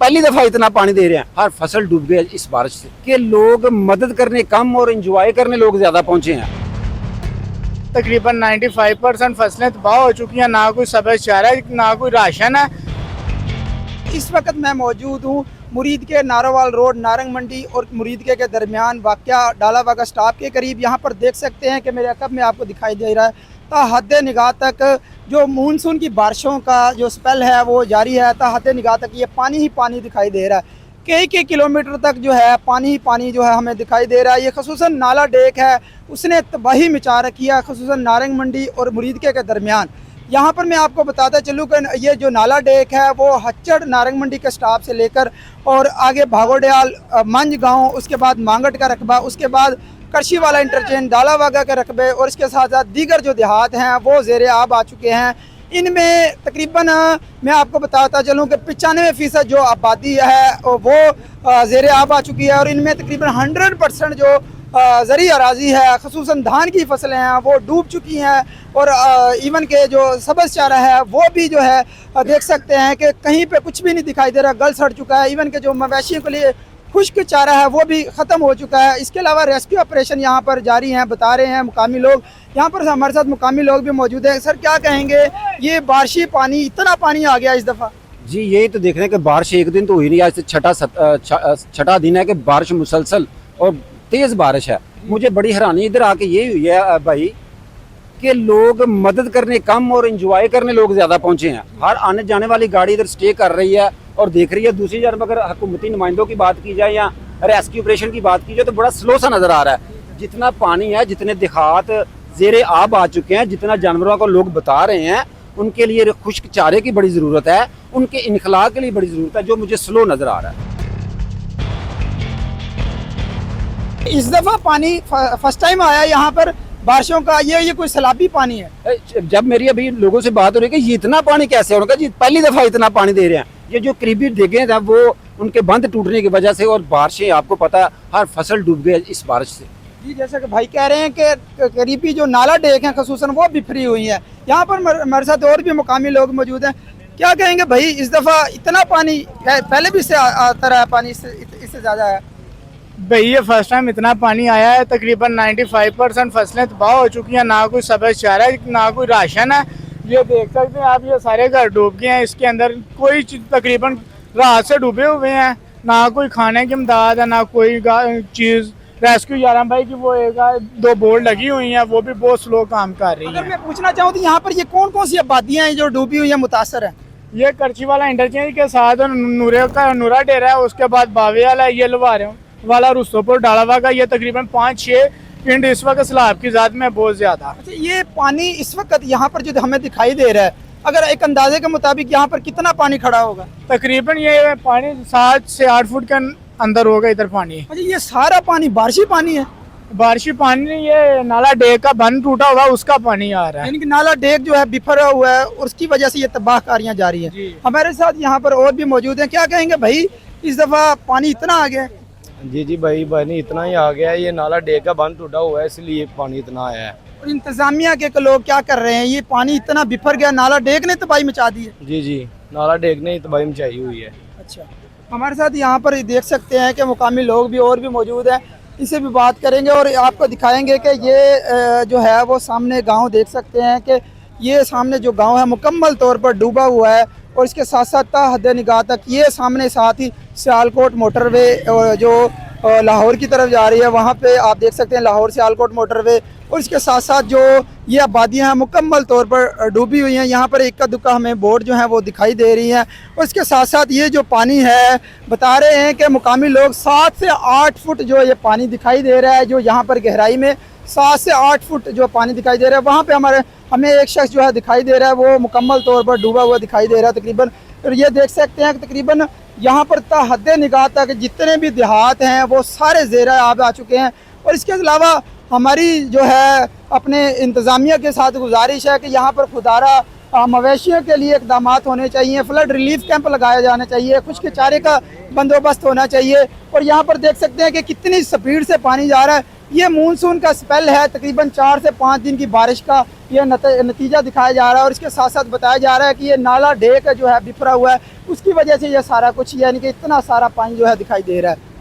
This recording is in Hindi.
पहली दफा इतना पानी दे रहे हैं, हर फसल डूब गया इस बारिश से कि लोग मदद करने कम और एंजॉय करने लोग ज्यादा पहुंचे हैं। तकरीबन 95% फसलें तबाह हो चुकी हैं, ना कोई सब्ज़ चारा है, ना कोई राशन है। इस वक्त मैं मौजूद हूँ मुरीद के नारोवाल रोड नारंग मंडी और मुरीद के दरमियान वाक़या डालावागा स्टॉप के करीब। यहाँ पर देख सकते हैं कि मेरे अकब में आपको दिखाई दे रहा है हद निगाह तक जो मानसून की बारिशों का जो स्पेल है वो जारी है। हद निगाह तक ये पानी ही पानी दिखाई दे रहा है, कई किलोमीटर तक जो है पानी ही पानी जो है हमें दिखाई दे रहा है। ये खसूसन नाला डेक है, उसने तबाही मचा रखी है खसूसन नारंग मंडी और मुरीद के दरमियान। यहाँ पर मैं आपको बताता चलूँ कि ये जो नाला डेक है वो हच्चड़ नारंग मंडी के स्टॉप से लेकर और आगे भागोडयाल मंज गांव, उसके बाद मांगट का रकबा, उसके बाद करशी वाला इंटरचेंज डालावागा के रकबे और इसके साथ साथ दीगर जो देहात हैं वो ज़ेरे आब आ चुके हैं। इनमें तकरीबन मैं आपको बताता चलूँ कि 95% जो आबादी है वो ज़ेरे आब आ चुकी है और इनमें तकरीबन 100% जो ज़री अराजी है ख़ुसूसन धान की फसलें हैं वो डूब चुकी हैं और इवन के जो सब्ज़ चारा है वो भी जो है देख सकते हैं कि कहीं पे कुछ भी नहीं दिखाई दे रहा, गल सड़ चुका है। इवन के जो मवेशियों के लिए खुश्क चारा है वो भी ख़त्म हो चुका है। इसके अलावा रेस्क्यू ऑपरेशन यहाँ पर जारी हैं, बता रहे हैं मुकामी लोग। यहाँ पर हमारे साथ मुकामी लोग भी मौजूद हैं। सर क्या कहेंगे, ये बारिशी पानी, इतना पानी आ गया इस दफ़ा? जी यही तो देख रहे हैं कि बारिश एक दिन तो हुई नहीं, आज से छठा दिन है कि बारिश मुसलसल और तेज बारिश है। मुझे बड़ी हैरानी इधर आके ये हुई है भाई कि लोग मदद करने कम और एंजॉय करने लोग ज्यादा पहुंचे हैं। हर आने जाने वाली गाड़ी इधर स्टे कर रही है और देख रही है। दूसरी तरफ अगर हुकूमती नुमाइंदों की बात की जाए या रेस्क्यू ऑपरेशन की बात की जाए तो बड़ा स्लो सा नजर आ रहा है। जितना पानी है, जितने देहात ज़ेरे आब आ चुके हैं, जितना जानवरों को लोग बता रहे हैं, उनके लिए खुश्क चारे की बड़ी ज़रूरत है, उनके इनखला के लिए बड़ी ज़रूरत है, जो मुझे स्लो नज़र आ रहा है। इस दफ़ा पानी फर्स्ट टाइम आया यहाँ पर बारिशों का, ये कोई सैलाबी पानी है? जब मेरी अभी लोगों से बात हो रही है कि ये इतना पानी कैसे है, उनका जी पहली दफ़ा इतना पानी दे रहे हैं। ये जो करीबी जगह था वो उनके बंद टूटने की वजह से और बारिशें, आपको पता है हर फसल डूब गई इस बारिश से। जी जैसा कि भाई कह रहे हैं कि करीबी जो नाला डेक हैं खसूसन वो बिफरी हुई है। यहाँ पर हमारे साथ और भी मुकामी लोग मौजूद हैं। क्या कहेंगे भाई, इस दफ़ा इतना पानी पहले भी इससे आता रहा, पानी इससे ज़्यादा है? भाई ये फर्स्ट टाइम इतना पानी आया है। तकरीबन 95% फसलें तबाह हो चुकी हैं, ना कोई सब्ज़ चारा है, ना कोई राशन है। ये देख सकते हैं आप, ये सारे घर डूब गए हैं। इसके अंदर कोई तकरीबन रात से डूबे हुए हैं, ना कोई खाने की इमदाद है, ना कोई चीज़। रेस्क्यू 11 भाई की वो एक 2 बोर्ड लगी हुई हैं, वो भी बहुत स्लो काम कर रही है। अगर मैं पूछना चाहूँ तो यहाँ पर ये कौन कौन सी आबादियाँ हैं जो डूबी हुई हैं, मुतासर हैं? ये करची वाला इंटरचेंज के साथ नूरा डेरा है, उसके बाद बावे वाला है, ये लवारे वाला रुस्तोपुर डालावागा। ये तकरीबन 5-6 पिंड इस वक्त सैलाब की ज़ात में बहुत ज़्यादा। अच्छा, ये पानी इस वक्त यहाँ पर जो हमें दिखाई दे रहा है, अगर एक अंदाजे के मुताबिक यहाँ पर कितना पानी खड़ा होगा? तकरीबन ये पानी 7 से 8 फुट के अंदर होगा इधर पानी। अच्छा, ये सारा पानी बारिशी पानी है? बारिशी पानी, ये नाला डेक का बंद टूटा हुआ उसका पानी आ रहा है। यानी कि नाला डेक जो है बिफरा हुआ है और उसकी वजह से ये तबाहकारियाँ जारी है। हमारे साथ यहाँ पर और भी मौजूद हैं। क्या कहेंगे भाई, इस दफ़ा पानी इतना आ गया? जी भाई पानी इतना ही आ गया है। ये नाला डेक का बंद टूटा हुआ है, इसलिए पानी इतना आया है। और इंतजामिया के लोग क्या कर रहे हैं, ये पानी इतना बिफर गया, नाला डेक ने तबाही मचा दी है? जी नाला डेक ने तबाही मचाई हुई है। अच्छा, हमारे साथ यहाँ पर देख सकते हैं कि मुकामी लोग भी और भी मौजूद हैं, इसे भी बात करेंगे और आपको दिखाएंगे कि ये जो है वो सामने गांव देख सकते हैं कि ये सामने जो गांव है मुकम्मल तौर पर डूबा हुआ है और इसके साथ साथ हद निगाह तक ये सामने साथ ही सियालकोट मोटरवे जो लाहौर की तरफ जा रही है, वहाँ पे आप देख सकते हैं लाहौर सियालकोट मोटरवे। और इसके साथ साथ जो ये आबादियाँ हैं मुकम्मल तौर पर डूबी हुई हैं। यहाँ पर इक्का दुक्का हमें बोट जो है वो दिखाई दे रही हैं। और इसके साथ साथ ये जो पानी है, बता रहे हैं कि मुकामी लोग 7 से 8 फुट जो ये पानी दिखाई दे रहा है, जो यहाँ पर गहराई में 7 से 8 फुट जो पानी दिखाई दे रहा है, वहाँ पे हमें एक शख्स जो है दिखाई दे रहा है, वो मुकम्मल तौर पर डूबा हुआ दिखाई दे रहा है तकरीबन। और ये देख सकते हैं कि तकरीबन यहाँ पर हद निगाह तक जितने भी देहात हैं वो सारे ज़ेरे आब आ चुके हैं। और इसके अलावा हमारी जो है अपने इंतज़ामिया के साथ गुजारिश है कि यहाँ पर खुदारा मवेशियों के लिए इकदाम होने चाहिए, फ्लड रिलीफ कैंप लगाया जाना चाहिए, खुश्क चारे का बंदोबस्त होना चाहिए। और यहाँ पर देख सकते हैं कि कितनी स्पीड से पानी जा रहा है। ये मानसून का स्पेल है, तकरीबन 4 से 5 दिन की बारिश का ये नतीजा दिखाया जा रहा है। और इसके साथ साथ बताया जा रहा है कि ये नाला डेक जो है बिखरा हुआ है, उसकी वजह से ये सारा कुछ यानी कि इतना सारा पानी जो है दिखाई दे रहा है।